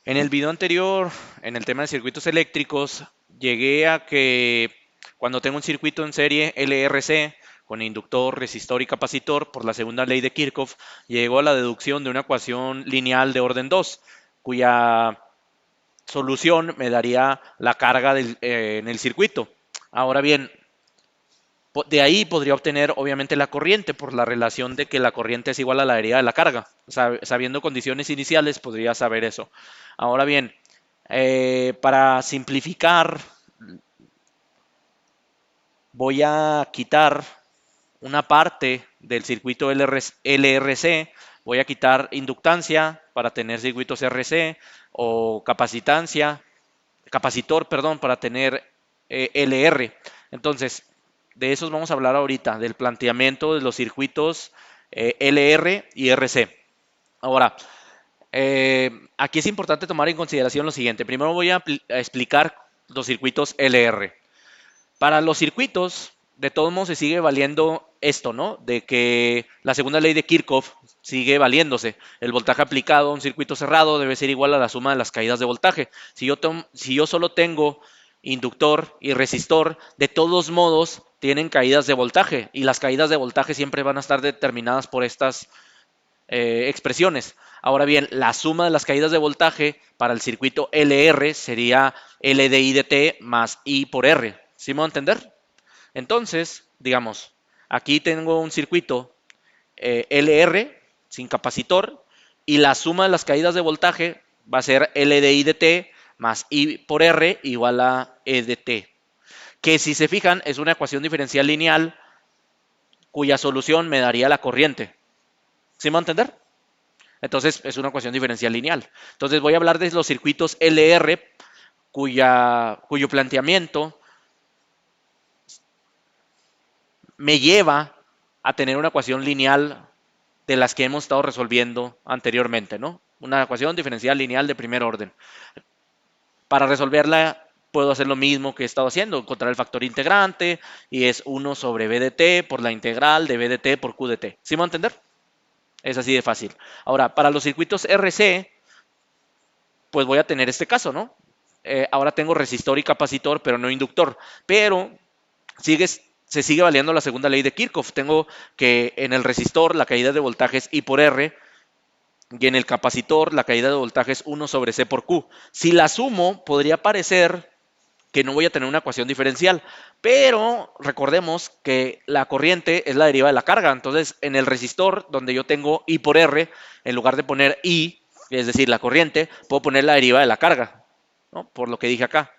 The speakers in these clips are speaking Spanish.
En el video anterior, en el tema de circuitos eléctricos, llegué a que cuando tengo un circuito en serie LRC con inductor, resistor y capacitor, por la segunda ley de Kirchhoff, llego a la deducción de una ecuación lineal de orden 2, cuya solución me daría la carga en el circuito. Ahora bien, de ahí podría obtener obviamente la corriente por la relación de que la corriente es igual a la derivada de la carga. Sabiendo condiciones iniciales podría saber eso. Ahora bien, para simplificar, voy a quitar una parte del circuito LRC, voy a quitar inductancia para tener circuitos RC o capacitor, perdón, para tener LR. Entonces, de esos vamos a hablar ahorita, del planteamiento de los circuitos LR y RC. Ahora, aquí es importante tomar en consideración lo siguiente. Primero voy a explicar los circuitos LR. Para los circuitos, de todos modos se sigue valiendo esto, ¿no? De que la segunda ley de Kirchhoff sigue valiéndose. El voltaje aplicado a un circuito cerrado debe ser igual a la suma de las caídas de voltaje. Si yo solo tengo inductor y resistor, de todos modos tienen caídas de voltaje y las caídas de voltaje siempre van a estar determinadas por estas expresiones. Ahora bien, la suma de las caídas de voltaje para el circuito LR sería L de I de T más I por R. ¿Sí me va a entender? Entonces, digamos, aquí tengo un circuito LR sin capacitor y la suma de las caídas de voltaje va a ser L de I de T más I por R igual a E de T. Que si se fijan es una ecuación diferencial lineal cuya solución me daría la corriente. ¿Sí me va a entender? Entonces es una ecuación diferencial lineal. Entonces voy a hablar de los circuitos LR cuyo planteamiento me lleva a tener una ecuación lineal de las que hemos estado resolviendo anteriormente, ¿no? Una ecuación diferencial lineal de primer orden. Para resolverla puedo hacer lo mismo que he estado haciendo, encontrar el factor integrante y es 1 sobre b de t por la integral de b de t por q de t. ¿Sí me va a entender? Es así de fácil. Ahora, para los circuitos RC, pues voy a tener este caso, ¿no? Ahora tengo resistor y capacitor, pero no inductor. Pero se sigue valiendo la segunda ley de Kirchhoff. Tengo que en el resistor la caída de voltaje es I por R y en el capacitor la caída de voltaje es 1 sobre C por Q. Si la sumo, podría parecer que no voy a tener una ecuación diferencial, pero recordemos que la corriente es la derivada de la carga. Entonces, en el resistor, donde yo tengo I por R, en lugar de poner I, es decir, la corriente, puedo poner la derivada de la carga, ¿no? Por lo que dije acá,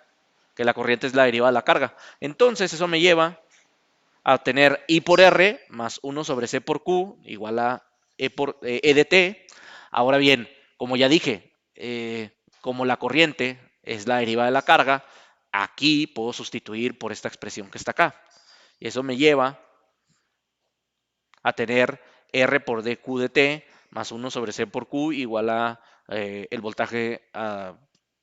que la corriente es la derivada de la carga. Entonces, eso me lleva a tener I por R más 1 sobre C por Q igual a E de T. Ahora bien, como ya dije, como la corriente es la derivada de la carga, aquí puedo sustituir por esta expresión que está acá. Y eso me lleva a tener R por dQ de T más 1 sobre C por Q igual a el voltaje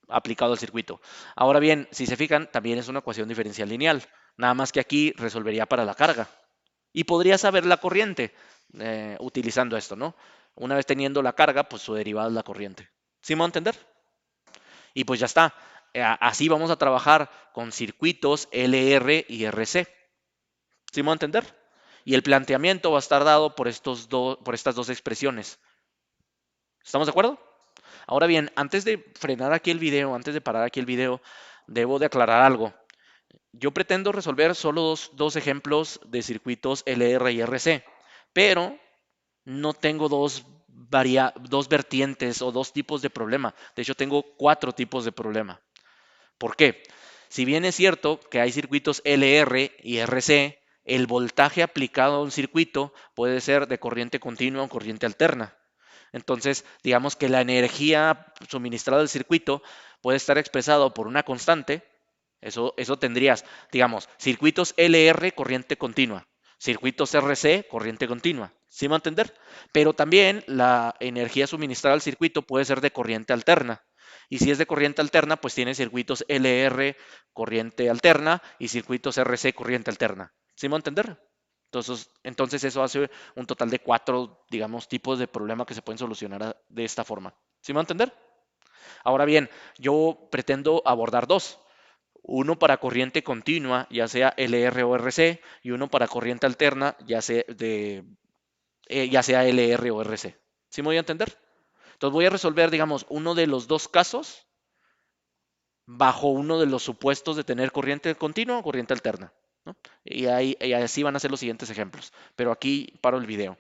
aplicado al circuito. Ahora bien, si se fijan, también es una ecuación diferencial lineal. Nada más que aquí resolvería para la carga. Y podría saber la corriente utilizando esto, ¿no? Una vez teniendo la carga, pues su derivada es la corriente. ¿Sí me va a entender? Y pues ya está. Así vamos a trabajar con circuitos LR y RC. ¿Sí me va a entender? Y el planteamiento va a estar dado por estas dos expresiones. ¿Estamos de acuerdo? Ahora bien, antes de frenar aquí el video, antes de parar aquí el video, debo de aclarar algo. Yo pretendo resolver solo dos ejemplos de circuitos LR y RC, pero no tengo dos vertientes o dos tipos de problema. De hecho, tengo cuatro tipos de problema. ¿Por qué? Si bien es cierto que hay circuitos LR y RC, el voltaje aplicado a un circuito puede ser de corriente continua o corriente alterna. Entonces, digamos que la energía suministrada al circuito puede estar expresado por una constante. Eso tendrías, digamos, circuitos LR, corriente continua, circuitos RC, corriente continua. ¿Sí me va a entender? Pero también la energía suministrada al circuito puede ser de corriente alterna. Y si es de corriente alterna, pues tiene circuitos LR, corriente alterna, y circuitos RC, corriente alterna. ¿Sí me va a entender? Entonces eso hace un total de cuatro, digamos, tipos de problema que se pueden solucionar de esta forma. ¿Sí me va a entender? Ahora bien, yo pretendo abordar dos. Uno para corriente continua, ya sea LR o RC, y uno para corriente alterna, ya sea LR o RC. ¿Sí me voy a entender? Entonces voy a resolver, digamos, uno de los dos casos bajo uno de los supuestos de tener corriente continua o corriente alterna, ¿no? Y así van a ser los siguientes ejemplos. Pero aquí paro el video.